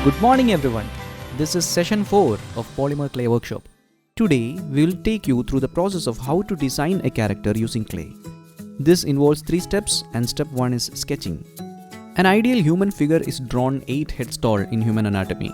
Good morning everyone. This is session 4 of Polymer Clay Workshop. Today we will take you through the process of how to design a character using clay. This involves 3 steps and step 1 is sketching. An ideal human figure is drawn 8 heads tall in human anatomy.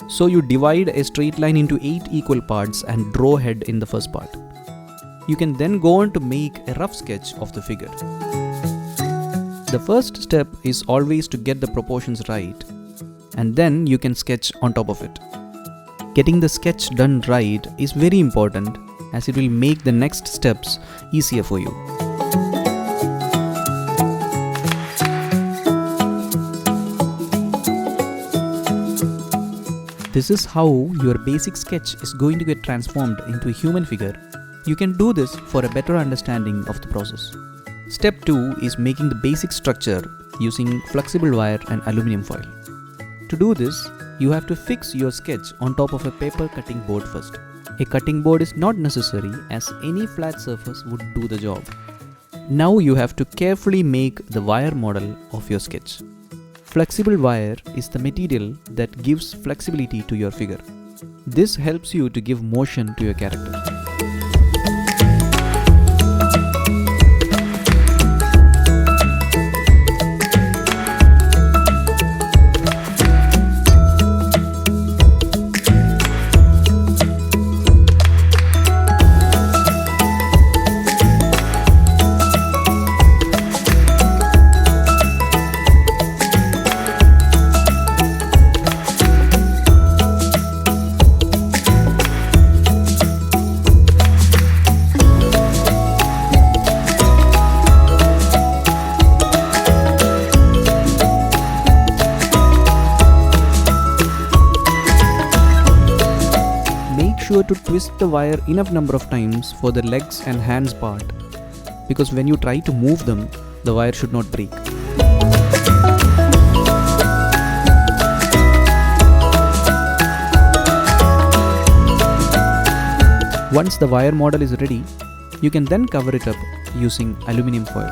So you divide a straight line into 8 equal parts and draw head in the first part. You can then go on to make a rough sketch of the figure. The first step is always to get the proportions right, and then you can sketch on top of it. Getting the sketch done right is very important as it will make the next steps easier for you. This is how your basic sketch is going to get transformed into a human figure. You can do this for a better understanding of the process. Step 2 is making the basic structure using flexible wire and aluminum foil. To do this, you have to fix your sketch on top of a paper cutting board first. A cutting board is not necessary as any flat surface would do the job. Now you have to carefully make the wire model of your sketch. Flexible wire is the material that gives flexibility to your figure. This helps you to give motion to your character. Sure to twist the wire enough number of times for the legs and hands part, because when you try to move them, the wire should not break. Once the wire model is ready, you can then cover it up using aluminum foil.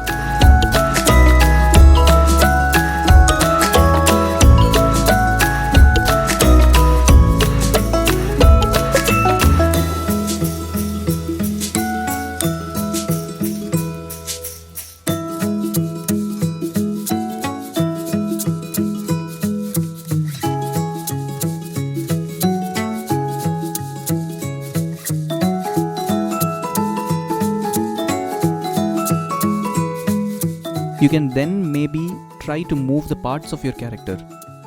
You can then maybe try to move the parts of your character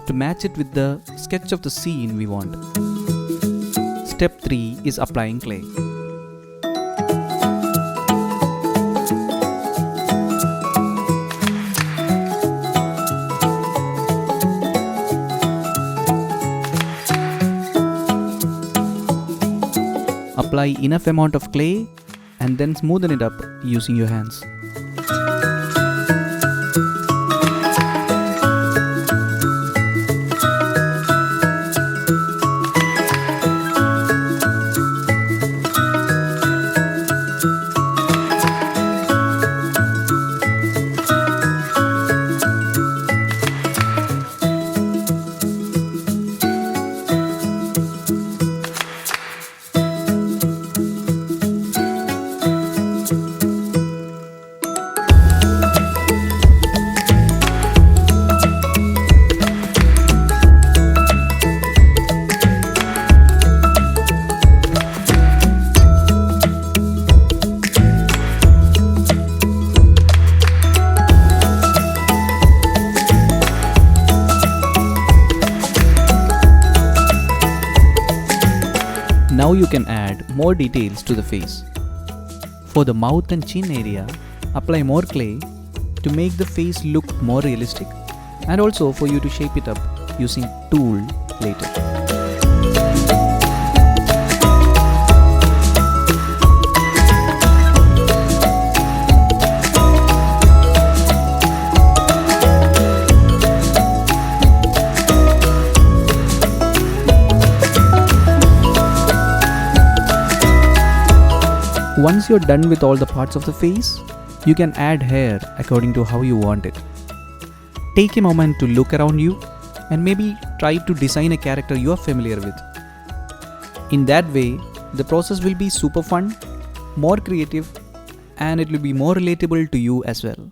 to match it with the sketch of the scene we want. Step 3 is applying clay. Apply enough amount of clay and then smoothen it up using your hands. Now you can add more details to the face. For the mouth and chin area, apply more clay to make the face look more realistic, and also for you to shape it up using tool later. Once you're done with all the parts of the face, you can add hair according to how you want it. Take a moment to look around you and maybe try to design a character you are familiar with. In that way, the process will be super fun, more creative, and it will be more relatable to you as well.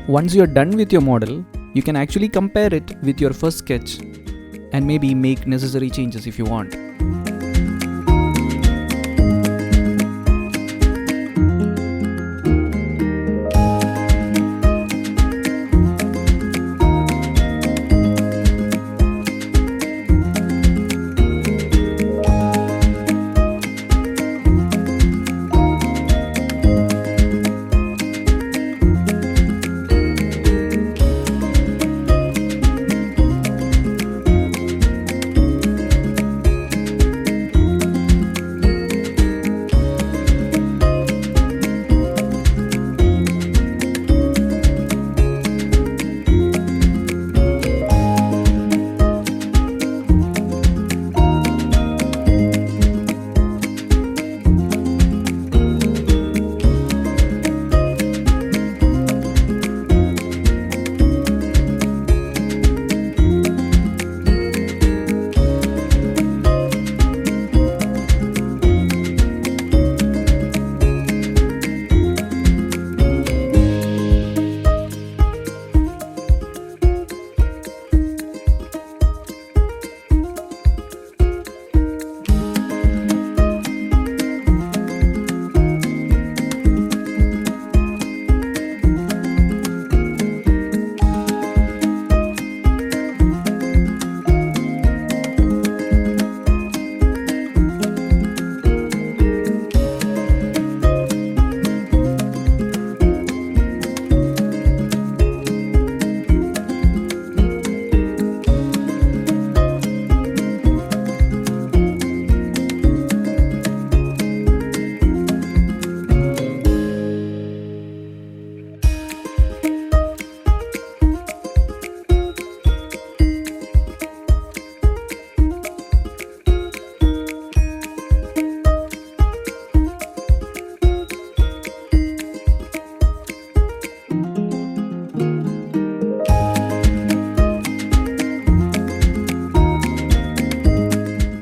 Once you're done with your model, you can actually compare it with your first sketch and maybe make necessary changes if you want.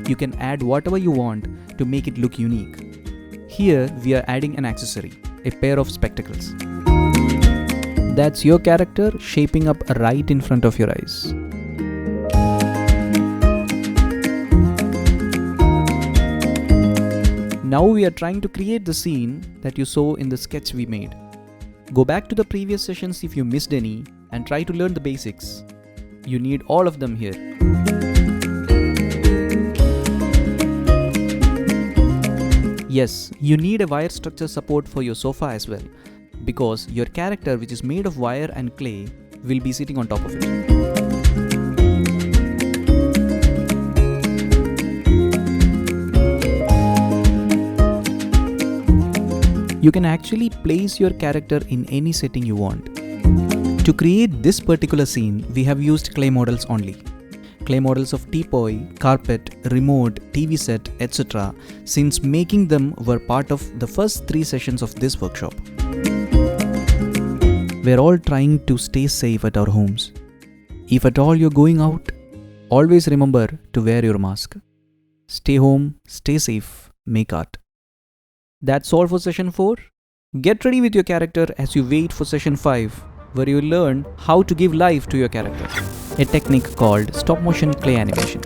You can add whatever you want to make it look unique. Here we are adding an accessory, a pair of spectacles. That's your character shaping up right in front of your eyes. Now we are trying to create the scene that you saw in the sketch we made. Go back to the previous sessions if you missed any and try to learn the basics. You need all of them here. Yes, you need a wire structure support for your sofa as well, because your character, which is made of wire and clay, will be sitting on top of it. You can actually place your character in any setting you want. To create this particular scene, we have used clay models only. Clay models of teapoy, carpet, remote, TV set, etc., since making them were part of the first 3 sessions of this workshop. We're all trying to stay safe at our homes. If at all you're going out, always remember to wear your mask. Stay home, stay safe, make art. That's all for session 4. Get ready with your character as you wait for session 5, where you learn how to give life to your character, a technique called stop motion clay animation.